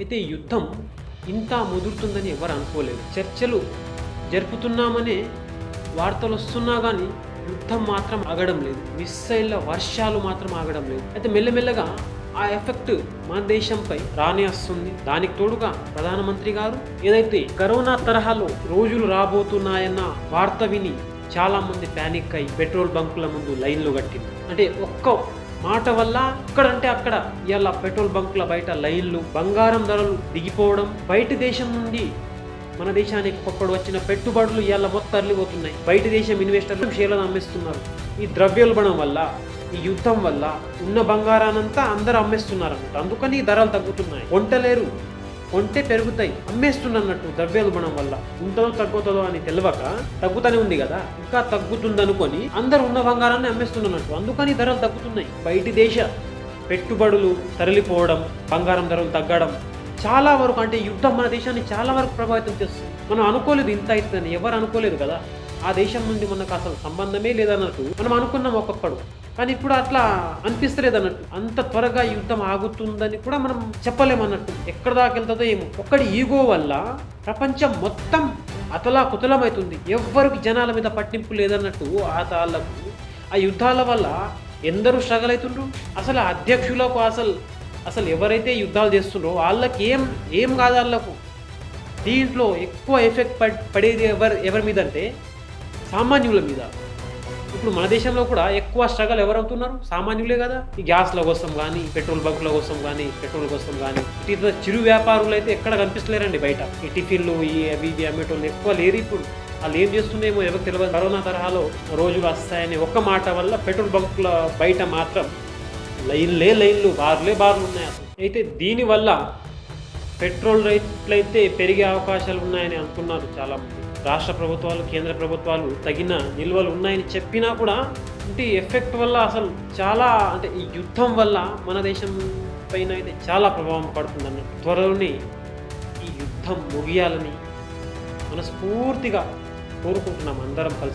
అయితే యుద్ధం ఇంత ముదురుతుందని ఎవరు అనుకోలేదు. చర్చలు జరుపుతున్నామనే వార్తలు వస్తున్నా కానీ యుద్ధం మాత్రం ఆగడం లేదు. మిస్సైళ్ళ వర్షాలు మాత్రం ఆగడం లేదు. అయితే మెల్లమెల్లగా ఆ ఎఫెక్ట్ మన దేశంపై రానే వస్తుంది. దానికి తోడుగా ప్రధానమంత్రి గారు ఏదైతే కరోనా తరహాలో రోజులు రాబోతున్నాయన్న వార్త విని చాలా మంది ప్యానిక్ అయి పెట్రోల్ బంకుల ముందు లైన్లు కట్టింది. అంటే ఒక్క మాట వల్ల అక్కడంటే అక్కడ ఇవాళ పెట్రోల్ బంకుల బయట లైన్లు, బంగారం ధరలు దిగిపోవడం, బయట దేశం నుండి మన దేశానికి ఒకప్పుడు వచ్చిన పెట్టుబడులు ఇవాళ మొత్తం తరలిపోతున్నాయి. బయట దేశం ఇన్వెస్టర్లు షేర్లను అమ్మేస్తున్నారు. ఈ ద్రవ్యోల్బణం వల్ల, ఈ యుద్ధం వల్ల ఉన్న బంగారానంతా అందరూ అమ్మేస్తున్నారు అన్నట్టు. అందుకని ధరలు తగ్గుతున్నాయి. కొంటలేరు, కొంటే పెరుగుతాయి, అమ్మేస్తున్నట్టు ద్రవ్యోల్బణం వల్ల. ఉంటుందో తగ్గుతుందో అని తెలియక తగ్గుతూనే ఉంది కదా, ఇంకా తగ్గుతుందనుకొని అందరూ ఉన్న బంగారాన్ని అమ్మేస్తున్నట్టు. అందుకని ధరలు తగ్గుతున్నాయి. బయటి దేశ పెట్టుబడులు తరలిపోవడం, బంగారం ధరలు తగ్గడం చాలా వరకు, అంటే యుద్ధం మన దేశాన్ని చాలా వరకు ప్రభావితం చేస్తుంది. మనం అనుకోలేదు ఇంత అవుతుందని, ఎవరు అనుకోలేదు కదా. ఆ దేశం నుండి మనకు అసలు సంబంధమే లేదన్నట్టు మనం అనుకున్నాం ఒకప్పుడు. కానీ ఇప్పుడు అట్లా అనిపిస్తలేదు అన్నట్టు. అంత త్వరగా యుద్ధం ఆగుతుందని కూడా మనం చెప్పలేమన్నట్టు. ఎక్కడ దాకా వెళ్తుందో ఏమో. ఒక్కడి ఈగో వల్ల ప్రపంచం మొత్తం అతలా కుతలమవుతుంది. ఎవ్వరికి జనాల మీద పట్టింపు లేదన్నట్టు. ఆ యుద్ధాల వల్ల ఎందరూ స్ట్రగల్ అవుతుండ్రు. అసలు అధ్యక్షులకు అసలు ఎవరైతే యుద్ధాలు చేస్తుండ్రో వాళ్ళకి ఏం కాదు. వాళ్ళకు దీంట్లో ఎక్కువ ఎఫెక్ట్ పడేది ఎవరి మీద అంటే సామాన్యుల మీద. ఇప్పుడు మన దేశంలో కూడా ఎక్కువ స్ట్రగల్ ఎవరవుతున్నారు? సామాన్యులే కదా. ఈ గ్యాస్ల కోసం కానీ, పెట్రోల్ బంకుల కోసం కానీ, పెట్రోల్ కోసం కానీ. ఇటు చిరు వ్యాపారులు అయితే ఎక్కడ కనిపిస్తలేరండి బయట. ఈ టిఫిన్లు అవి అమ్మేటోళ్ళు ఎక్కువ లేరు ఇప్పుడు. వాళ్ళు ఏం చేస్తుందేమో ఎవరికి తెలియదు. కరోనా తరహాలో రోజులు వస్తాయని ఒక్క మాట వల్ల పెట్రోల్ బంకుల బయట మాత్రం లైన్లు బార్లు ఉన్నాయి అసలు. అయితే దీనివల్ల పెట్రోల్ రేట్లు అయితే పెరిగే అవకాశాలు ఉన్నాయని అనుకున్నారు చాలామంది. రాష్ట్ర ప్రభుత్వాలు, కేంద్ర ప్రభుత్వాలు తగిన నిల్వలు ఉన్నాయని చెప్పినా కూడా అంటే ఎఫెక్ట్ వల్ల అసలు చాలా, అంటే ఈ యుద్ధం వల్ల మన దేశం పైన అయితే చాలా ప్రభావం పడుతుంది అన్నట్టు. త్వరలోనే ఈ యుద్ధం ముగియాలని మనస్ఫూర్తిగా కోరుకుంటున్నాం అందరం కలిసి.